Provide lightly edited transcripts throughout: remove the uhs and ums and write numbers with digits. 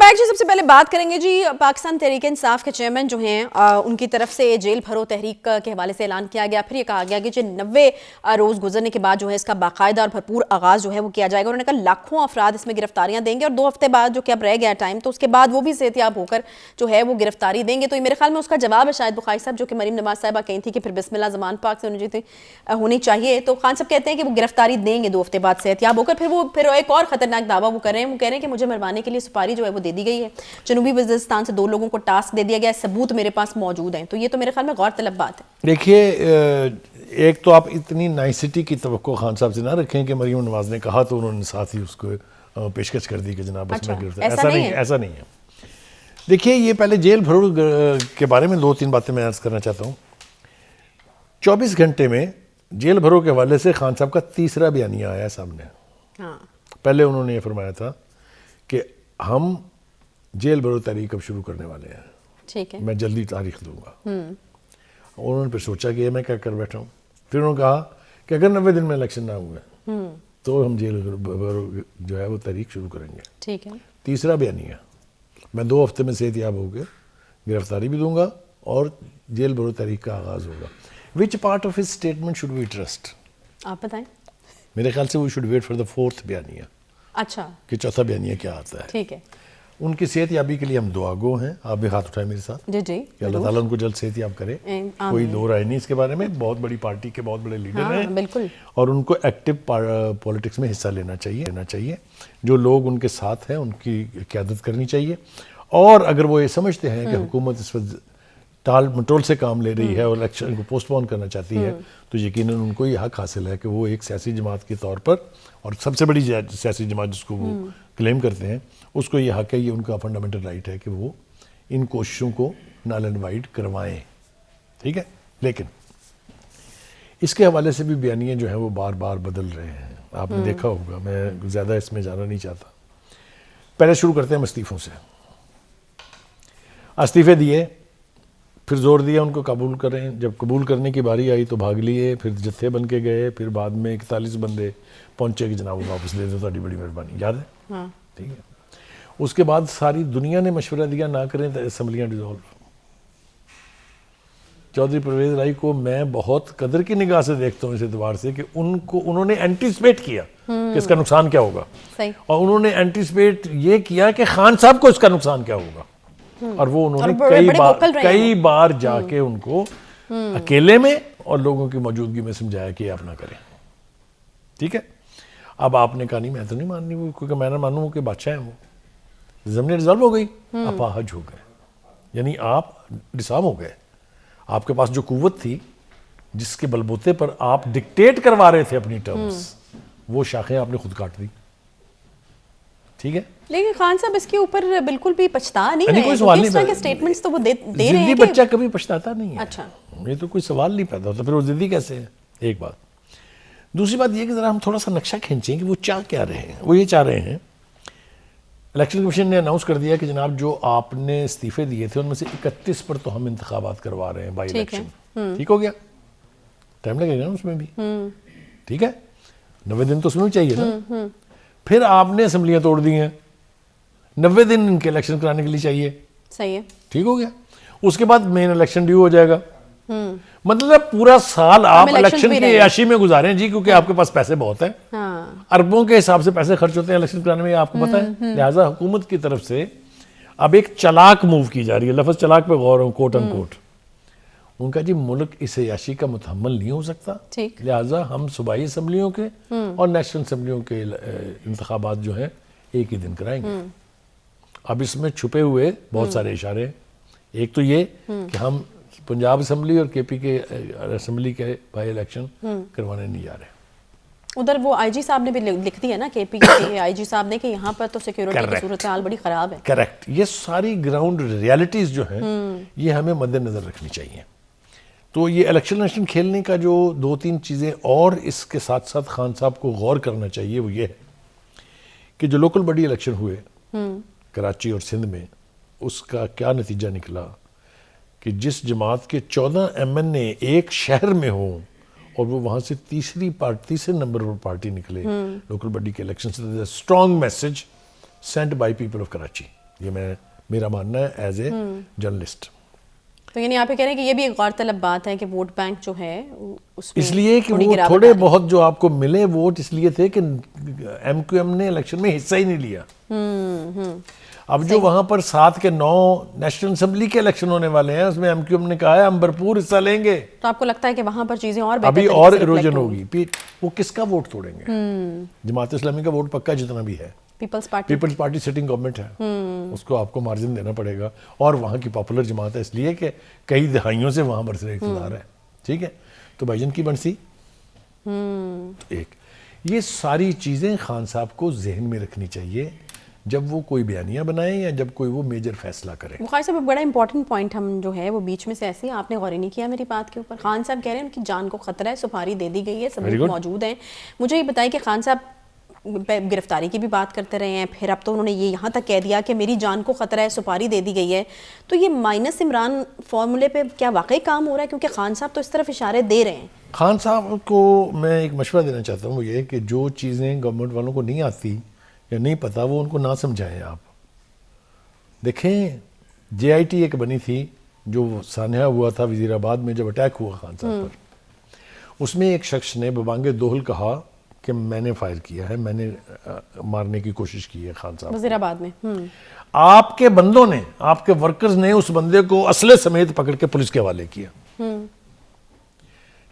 Back जी, सबसे पहले बात करेंगे जी पाकिस्तान तहरीक इंसाफ के चेयरमैन जो हैं उनकी तरफ से जेल भरो तहरीक के हवाले से ऐलान किया गया। फिर ये कहा गया कि जो 90 रोज़ गुजरने के बाद जो है इसका बाकायदा और भरपूर आगाज़ जो है वो किया जाएगा। उन्होंने कहा लाखों अफराद इसमें गिरफ्तारियां देंगे और 2 हफ्ते बाद जो कि अब रह गया टाइम, तो उसके बाद वो भी सेहतियाब होकर जो है वो गिरफ्तारी देंगे। तो ये मेरे ख्याल में उसका जवाब है शायद बुखारी साहब, जो कि मरीम नवाज साहिबा कही थी कि फिर बिस्मिल्लाह ज़मान पाक से होनी चाहिए। तो खान साहब कहते हैं कि वो गिरफ्तारी देंगे 2 हफ्ते बाद सेहतियाब होकर। फिर एक और ख़तरनाक दावा वो कर रहे हैं, वो कह रहे हैं कि मुझे मरवाने के लिए सुपारी जो है वो दे दी गई है। जनूबी वज़ीरिस्तान से 2 लोगों को टास्क दे दिया गया है, सबूत मेरे पास मौजूद हैं। तो ये तो मेरे ख्याल में गौरतलब बात है। देखिए, एक तो आप इतनी नाइसिटी की तवक्को खान साहब से ना रखें कि मरीम नवाज ने कहा तो उन्होंने साथ ही उसको पेशकश कर दी कि जनाब अच्छा, ऐसा नहीं है। देखिए, ये पहले जेल भरो के बारे में 2-3 बातें मैं अर्ज करना चाहता हूँ। 24 घंटे में जेल भरो के हवाले से खान साहब का तीसरा बयानिया आया सामने। हाँ। पहले उन्होंने ये फरमाया था कि हम जेल भरो तारीख अब शुरू करने वाले हैं, ठीक है, मैं जल्दी तारीख दूंगा। उन्होंने फिर सोचा कि मैं क्या कर बैठा हूँ। फिर उन्होंने कहा कि अगर 90 दिन में इलेक्शन ना हुए तो हम जेल भरो जो है वो तारीख शुरू करेंगे। ठीक है। तीसरा बयानिया, मैं 2 हफ्ते में सेहतियाब होकर गिरफ्तारी भी दूंगा और जेल भरो तारीख का आगाज होगा। Which part of his statement should we trust? आप बताएं। मेरे ख्याल से वो should wait for the 4th बयानिया। अच्छा, कि चौथा बयानिया क्या आता है। ठीक है। उनकी सेहतयाबी के लिए हम दुआ गो हैं। आप भी हाथ उठाएं मेरे साथ जी जी, कि अल्लाह ताला उनको जल्द सेहतयाब करे। कोई दो राय नहीं इसके बारे में। बहुत बड़ी पार्टी के बहुत बड़े लीडर हैं, बिल्कुल, और उनको एक्टिव पॉलिटिक्स में हिस्सा लेना चाहिए। जो लोग उनके साथ हैं उनकी क़यादत करनी चाहिए। और अगर वो ये समझते हैं कि हुकूमत इस वक्त टाल मटोल से काम ले रही है और इलेक्शन को पोस्टपोन करना चाहती है, तो यकीनन उनको ये हक हासिल है कि वो एक सियासी जमात के तौर पर, और सबसे बड़ी सियासी जमात जिसको वो क्लेम करते हैं, उसको ये हक है, ये उनका फंडामेंटल राइट है कि वो इन कोशिशों को नल एंड वाइड करवाएं। ठीक है, लेकिन इसके हवाले से भी बयानियाँ जो हैं वो बार बार बदल रहे हैं। आपने देखा होगा, मैं ज़्यादा इसमें जाना नहीं चाहता। पहले शुरू करते हैं इस्तीफ़ों से। इस्तीफ़े दिए, फिर जोर दिया उनको कबूल करें। जब कबूल करने की बारी आई तो भाग लिए, फिर जत्थे बन के गए, फिर बाद में 41 बंदे पहुंचे कि जनाब वापस दे दो, ਤੁਹਾਡੀ बड़ी मेहरबानी। याद है? हाँ। ठीक है। उसके बाद सारी दुनिया ने मशवरा दिया ना करें तो असम्बलियाँ डिज़ोल्व। चौधरी परवेज़ लाई को मैं बहुत कदर की निगाह से देखता हूँ इस एतबार से कि उन्होंने एंटीसिपेट किया कि इसका नुकसान क्या होगा। सही। और उन्होंने एंटीसिपेट ये किया कि खान साहब को इसका नुकसान क्या होगा। और वो उन्होंने कई बार जाके उनको अकेले में और लोगों की मौजूदगी में समझाया कि आप ना करें। ठीक है। अब आपने कहा नहीं मैं तो नहीं माननी वो, क्योंकि मैं ना मानूं कि बादशाह हैं वो। ज़मीन रिजॉल्व हो गई, अपाहज हो गए, यानी आप डिसाम हो गए। आपके पास जो कुव्वत थी जिसके बलबूते पर आप डिक्टेट करवा रहे थे अपनी टर्म्स, वो शाखें आपने खुद काट दी। ठीक है। लेकिन खान साहब इसके ऊपर बिल्कुल भी पछता नहीं है। कोई सवाल नहीं के स्टेटमेंट्स तो वो दे रहे हैं कि बच्चा कभी पछताता नहीं है। अच्छा, ये तो कोई सवाल नहीं पैदा होता, फिर वो जिद्दी कैसे है। एक बात। दूसरी बात ये कि जरा हम थोड़ा सा नक्शा खींचें कि वो चाह क्या रहे हैं। वो ये चाह रहे हैं, इलेक्शन कमीशन ने अनाउंस कर दिया कि जनाब जो आपने इस्तीफे दिए थे उनमें से 31 पर तो हम इंतखाबात करवा रहे हैं, बाई इलेक्शन। ठीक हो गया, टाइम लगेगा ना उसमें भी। ठीक है, 90 दिन तो उसमें भी चाहिए ना। फिर आपने असम्बलियां तोड़ दी हैं, 90 दिन इनके इलेक्शन कराने के लिए चाहिए। सही है। ठीक हो गया। उसके बाद मेन इलेक्शन ड्यू हो जाएगा। मतलब पूरा साल आप इलेक्शन की अयाशी में गुजारें जी, क्योंकि आपके पास पैसे बहुत हैं। हाँ। अरबों के हिसाब से पैसे खर्च होते हैं इलेक्शन कराने में, आपको पता है। लिहाजा हुकूमत की तरफ से अब एक चलाक मूव की जा रही है। लफ्ज चलाक पे गौर हो, कोट अन कोट। उनका जी मुल्क इस अयाशी का मुतहम्मल नहीं हो सकता, लिहाजा हम सूबाई असम्बलियों के और नेशनल असम्बलियों के इंतखाबात जो हैं एक ही दिन कराएंगे। अब इसमें छुपे हुए बहुत सारे इशारे। एक तो ये कि हम पंजाब असम्बली और केपी के असम्बली के बाई इलेक्शन करवाने नहीं जा रहे। उधर वो आईजी साहब ने भी लिख दी है ना, केपी के आईजी साहब ने, कि यहाँ पर तो सिक्योरिटी की सूरत हाल बड़ी खराब है। करेक्ट। ये सारी ग्राउंड रियलिटीज जो हैं ये हमें मद्देनजर रखनी चाहिए। तो ये इलेक्शन खेलने का जो 2-3 चीज़ें और इसके साथ साथ खान साहब को गौर करना चाहिए, वो ये है कि जो लोकल बॉडी इलेक्शन हुए कराची और सिंध में, उसका क्या नतीजा निकला कि जिस जमात के 14 MN एक शहर में हो और वो वहाँ से तीसरे नंबर पर पार्टी निकले लोकल बॉडी के इलेक्शन से, strong message sent by people of Karachi ये मेरा मानना है एज ए जर्नलिस्ट। तो यानी यहाँ पे कह रहे हैं कि ये भी एक गौरतलब बात है कि वोट बैंक जो है उसमें इसलिए कि थोड़ी वो गिरावट थोड़े आ रही है। बहुत जो आपको मिले वोट इसलिए थे कि MQM ने इलेक्शन में हिस्सा ही नहीं लिया। अब जो वहां पर 7 के 9 नेशनल असेंबली के इलेक्शन होने वाले हैं उसमें MQM ने कहा है हम भरपूर हिस्सा लेंगे। तो आपको लगता है कि वहां पर चीजें और बेहतर अभी तरीके और से reflect इरोजन होंगी? होगी। वो किसका वोट तोड़ेंगे? जमात इस्लामी का वोट पक्का जितना भी है। पीपल्स पार्टी पीपल्स पार्टी सिटिंग गवर्नमेंट है, उसको आपको मार्जिन देना पड़ेगा। और वहाँ की पॉपुलर जमात है इसलिए कि कई दहाइयों से वहाँ बरसरे इक़्तिदार है। ठीक है, तो भाईजान की बंसी एक, ये सारी चीज़ें खान साहब को जहन में रखनी चाहिए जब वो कोई बयानियाँ बनाएं या जब कोई वो मेजर फैसला करें। बुखारी साहब एक बड़ा इंपॉर्टेंट पॉइंट हम जो है वो बीच में से ऐसे ही आपने गौर ही नहीं किया मेरी बात के ऊपर। खान साहब कह रहे हैं उनकी जान को खतरा है, सुपारी दे दी गई है, सबूत मौजूद हैं। मुझे ये बताइए कि खान साहब गिरफ्तारी की भी बात करते रहे हैं, फिर अब तो उन्होंने ये यहाँ तक कह दिया कि मेरी जान को खतरा है, सुपारी दे दी गई है। तो ये माइनस इमरान फॉर्मूले पे क्या वाकई काम हो रहा है? क्योंकि खान साहब तो इस तरफ इशारे दे रहे हैं। खान साहब को मैं एक मशवरा देना चाहता हूँ, वो ये कि जो चीज़ें गवर्नमेंट वालों को नहीं आती या नहीं पता वो उनको ना समझाएं। आप देखें JIT एक बनी थी जो सान्या हुआ था वजीराबाद में जब अटैक हुआ खान साहब पर, उसमें एक शख्स ने बबांगे दोहल कहा कि मैंने फायर किया है, मैंने मारने की कोशिश की है खान साहब वजीराबाद में। आपके बंदों ने, आपके वर्कर्स ने उस बंदे को असले समेत पकड़ के पुलिस के हवाले किया।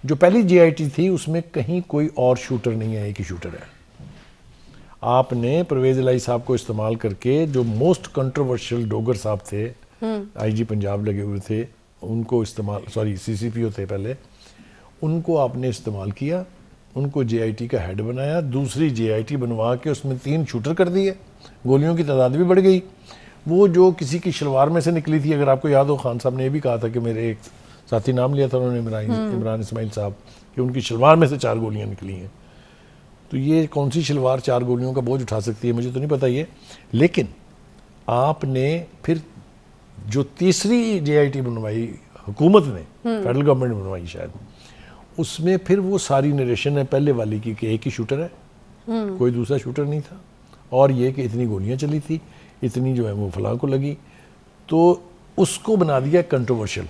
जो पहली JIT थी उसमें कहीं कोई और शूटर नहीं है, एक ही शूटर है। आपने परवेज इलाही साहब को इस्तेमाल करके, जो मोस्ट कंट्रोवर्शियल डोगर साहब थे, IG पंजाब लगे हुए थे, उनको इस्तेमाल, सॉरी CCPO थे पहले, उनको आपने इस्तेमाल किया, उनको JIT का हेड बनाया, दूसरी JIT बनवा के उसमें 3 शूटर कर दिए, गोलियों की तादाद भी बढ़ गई। वो जो किसी की शलवार में से निकली थी, अगर आपको याद हो, खान साहब ने ये भी कहा था कि मेरे एक साथी नाम लिया था उन्होंने, इमरान इस्माइल साहब, कि उनकी शलवार में से 4 गोलियां निकली हैं। तो ये कौन सी शलवार 4 गोलियों का बोझ उठा सकती है, मुझे तो नहीं पता ये। लेकिन आपने फिर जो तीसरी JIT बनवाई हुकूमत ने, फेडरल गवर्नमेंट ने बनवाई शायद, उसमें फिर वो सारी नरेशन है पहले वाली की कि एक ही शूटर है, कोई दूसरा शूटर नहीं था, और ये कि इतनी गोलियां चली थी, इतनी जो है वो फलां को लगी, तो उसको बना दिया कंट्रोवर्शियल।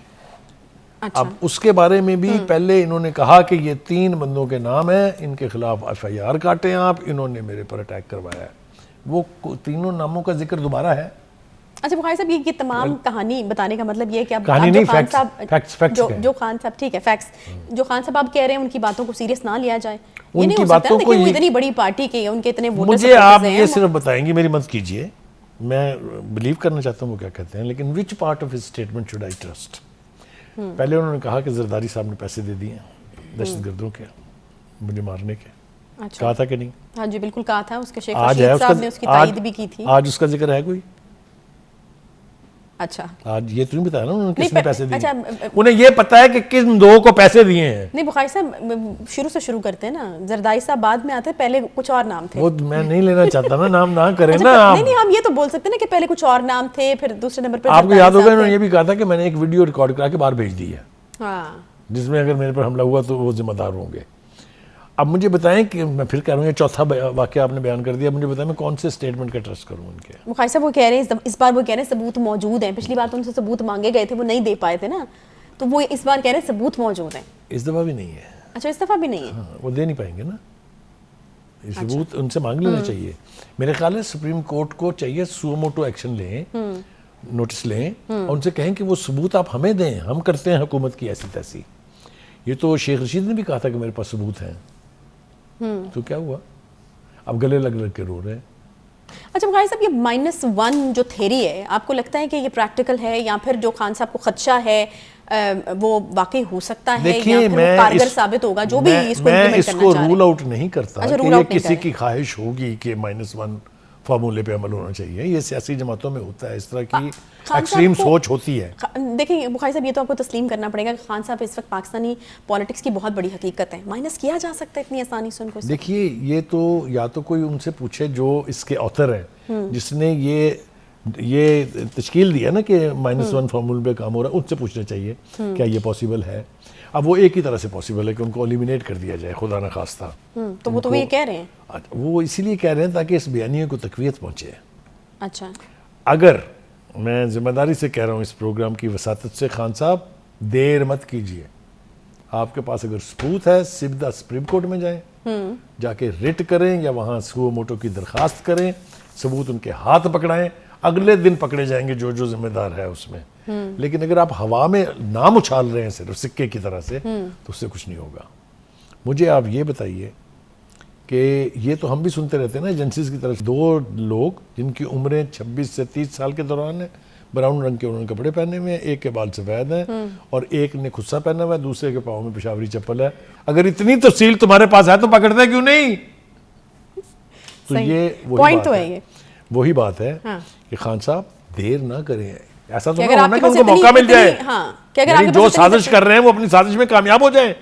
अच्छा। अब उसके बारे में भी पहले इन्होंने कहा कि ये 3 बंदों के नाम हैं, इनके खिलाफ FIR काटें आप, इन्होंने मेरे पर अटैक करवाया है। वो तीनों नामों का जिक्र दोबारा है। अच्छा बुखारी साहब, ये तमाम कहानी बताने का मतलब ये है कि अब कहानी जो नहीं, खान facts, साहब facts, facts जो क्या है? जो खान साहब, ठीक है फैक्ट्स, जो खान साहब आप कह रहे हैं उनकी बातों को सीरियस ना लिया जाए, ये नहीं उनकी हो सकता बातों ना, को देखिए वो ये- इतनी बड़ी पार्टी के, उनके इतने वोटर मुझे आप supporters ये हैं, सिर्फ बताएंगी, मेरी मदद कीजिए, मैं बिलीव करना चाहता हूँ वो क्या कहते हैं, लेकिन विच part of his statement should I trust? पहले उन्होंने कहा कि जरदारी साहब ने पैसे दे दिए दहशतगर्दों के मुझे मारने के, अच्छा। कहा था कि नहीं? हाँ जी बिल्कुल कहा था, उसके शेख आज है रशीद साहब ने उसका, उसकी तायद भी की थी। आज उसका जिक्र है कोई? अच्छा आज ये तो नहीं बताया ना उन्होंने नहीं, किसने पैसे दिए। अच्छा, उन्हें ये पता है कि किन 2 को पैसे दिए हैं। नहीं बुखारी साहब शुरू से शुरू करते हैं ना, जरदारी साहब बाद में आते हैं, पहले कुछ और नाम थे। वो मैं नहीं लेना चाहता ना, नाम ना करें अच्छा, ना आप। नहीं हम ये तो बोल सकते हैं ना कि पहले कुछ और नाम थे, फिर दूसरे नंबर पर आपको जरदारी याद होगा साहब इन्होंने थे। ये भी कहा था कि मैंने एक वीडियो रिकॉर्ड करा के बाहर भेज दी है, हाँ जिसमें अगर मेरे पर हमला हुआ तो वो जिम्मेदार होंगे। अब मुझे बताएं कि मैं फिर कह रहा हूँ, ये चौथा वाकया आपने बयान कर दिया, मुझे बताएं मैं कौन से स्टेटमेंट का ट्रस्ट करूँ उनके? बुखारी साहब वो कह रहे हैं इस बार वो कह रहे हैं सबूत मौजूद हैं, पिछली बार तो उनसे सबूत मांगे गए थे, वो नहीं दे पाए थे ना, तो वो इस बार कह रहे हैं सबूत मौजूद हैं। इस दफ़ा भी नहीं है। अच्छा इस दफा भी नहीं है? हाँ, वो दे नहीं पाएंगे ना, ये सबूत उनसे मांग लेना चाहिए। मेरे ख्याल है सुप्रीम कोर्ट को चाहिए सुओ मोटो एक्शन लें, नोटिस लें और उनसे कहें कि वो सबूत आप हमें दें, हम करते हैं हुकूमत की ऐसी तैसी। ये तो शेख रशीद ने भी कहा था कि मेरे पास सबूत हैं, तो क्या हुआ? अब गले लग लग के रो रहे हैं। अच्छा बुखारी साहब, ये -1 जो थ्योरी है, आपको लगता है कि ये प्रैक्टिकल है या फिर जो खान साहब को खदशा है वो वाकई हो सकता है या देखिए फिर वो कारगर साबित होगा, जो भी इसको मैं implement इसको करना चाह रहे रूल हैं? आउट नहीं करता अच्छा, कि rule ये out नहीं किसी कर की ख्वाहिश होगी कि -1 फार्मूले पे अमल होना चाहिए। ये सियासी जमातों में होता है, इस तरह की खान एक्सट्रीम साहब को- सोच होती है। देखिए बुखारी साहब, ये तो आपको तस्लीम करना पड़ेगा कि खान साहब इस वक्त पाकिस्तानी पॉलिटिक्स की बहुत बड़ी हकीकत है, माइनस किया जा सकता है इतनी आसानी से उनको? देखिए ये तो या तो कोई उनसे पूछे जो इसके ऑथर है, जिसने ये तश्कील दिया ना कि -1 फार्मूले पे काम हो रहा है, उनसे पूछना चाहिए क्या ये पॉसिबल है। अब वो एक ही तरह से पॉसिबल है कि उनको एलिमिनेट कर दिया जाए, खुदा न खास्ता। तो वो ये कह रहे हैं। वो इसीलिए कह रहे हैं ताकि इस बयानिए को तकवीत पहुंचे। अच्छा अगर मैं जिम्मेदारी से कह रहा हूँ इस प्रोग्राम की वसातत से, खान साहब देर मत कीजिए। आपके पास अगर सबूत है सीधा सुप्रीम कोर्ट में जाएं, जाके रिट करें या वहां सुओ मोटो की दरखास्त करें, सबूत उनके हाथ पकड़ाएं, अगले दिन पकड़े जाएंगे जो जो जिम्मेदार है उसमें। लेकिन अगर आप हवा में नाम उछाल रहे हैं सिर्फ सिक्के की तरह से, तो उससे कुछ नहीं होगा। मुझे आप ये बताइए कि ये तो हम भी सुनते रहते हैं ना एजेंसीज की तरफ, 2 लोग जिनकी उम्रें 26 से 30 साल के दौरान है, ब्राउन रंग के उन्होंने कपड़े पहने हुए हैं, एक के बाल सफेद हैं और एक ने खुस्सा पहना हुआ है, दूसरे के पाँव में पेशावरी चप्पल है। अगर इतनी तफसील तुम्हारे पास है तो पकड़ते क्यों नहीं? तो ये पॉइंट तो है, ये वही बात है हाँ। कि खान साहब देर ना करें। ऐसा तो कि ना अगर होना आपके कि पास उनको मौका मिल जाए, हाँ, कि अगर यानी आपके जो पास साजिश कर रहे हैं वो अपनी साजिश में कामयाब हो जाए।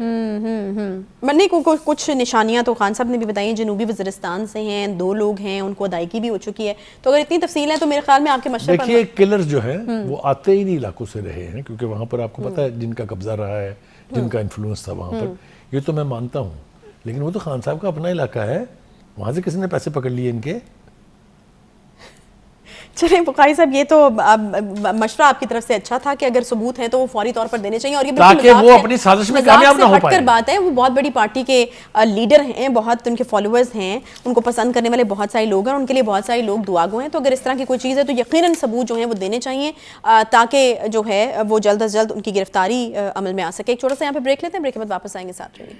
मन्नी कुछ निशानियां तो खान साहब ने भी बताई, जनूबी वज़ीरिस्तान से हैं, 2 लोग हैं, उनको अदायगी भी हो चुकी है। तो अगर इतनी तफसील है तो मेरे ख्याल में आपके मशवरे पर देखिए किलर्स जो हैं वो आते ही नहीं इलाकों से रहे हैं, क्योंकि वहां पर आपको पता है जिनका कब्जा रहा है, जिनका इन्फ्लुएंस था वहां पर, ये तो मैं मानता हूँ। लेकिन वो तो खान साहब का अपना इलाका है, वहां से किसी ने पैसे पकड़ लिए इनके? चलें बुखारी साहब, ये तो मशवरा आपकी तरफ से अच्छा था कि अगर सबूत है तो वो फौरी तौर पर देने चाहिए, और ये ताकि वो अपनी साजिश में कामयाब ना हो पाए। बात है, वो बहुत बड़ी पार्टी के लीडर हैं, बहुत उनके फॉलोअर्स हैं, उनको पसंद करने वाले बहुत सारे लोग हैं, उनके लिए बहुत सारे लोग दुआगो हैं। तो अगर इस तरह की कोई चीज़ है तो यकीनन सबूत जो है वो देने चाहिए, ताकि जो है वो जल्द अज जल्द उनकी गिरफ्तारी अमल में आ सके। एक छोटा सा यहाँ पे ब्रेक लेते हैं, ब्रेक के बाद वापस आएंगे, साथ रहिए।